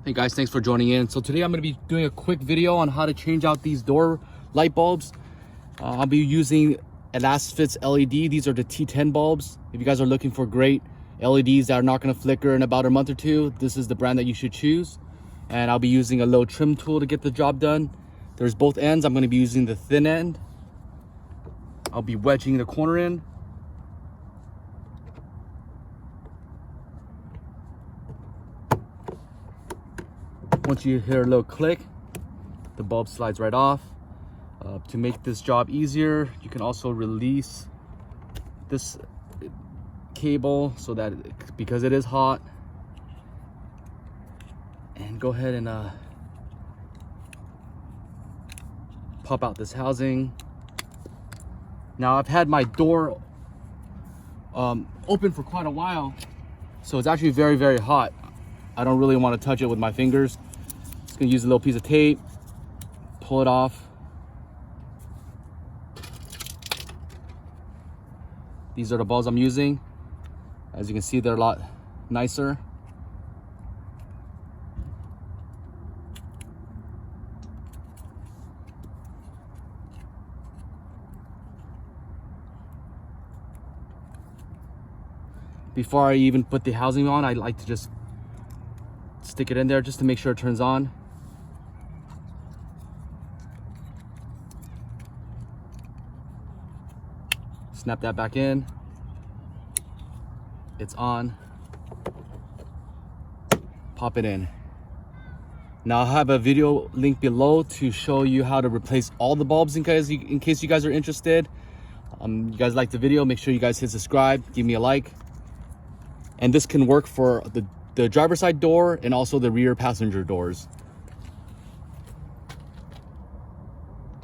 Hey guys, thanks for joining in. So today I'm going to be doing a quick video on how to change out these door light bulbs. I'll be using a Lasfit LED. These are the T10 bulbs. If you guys are looking for great LEDs that are not going to flicker in about a month or two, this is the brand that you should choose. And I'll be using a little trim tool to get the job done. There's both ends. I'm going to be using the thin end. I'll be wedging the corner in. Once you hear a little click, the bulb slides right off. To make this job easier, you can also release this cable so that because it is hot, and go ahead and pop out this housing. Now I've had my door open for quite a while, so it's actually very, very hot. I don't really want to touch it with my fingers. Just gonna use a little piece of tape, pull it off. These are the bulbs I'm using. As you can see, they're a lot nicer. Before I even put the housing on, I like to just stick it in there just to make sure it turns on. Snap that back in. It's on. Pop it in. Now I'll have a video link below to show you how to replace all the bulbs in case you guys are interested. You guys like the video, make sure you guys hit subscribe, give me a like. And this can work for the driver's side door and also the rear passenger doors.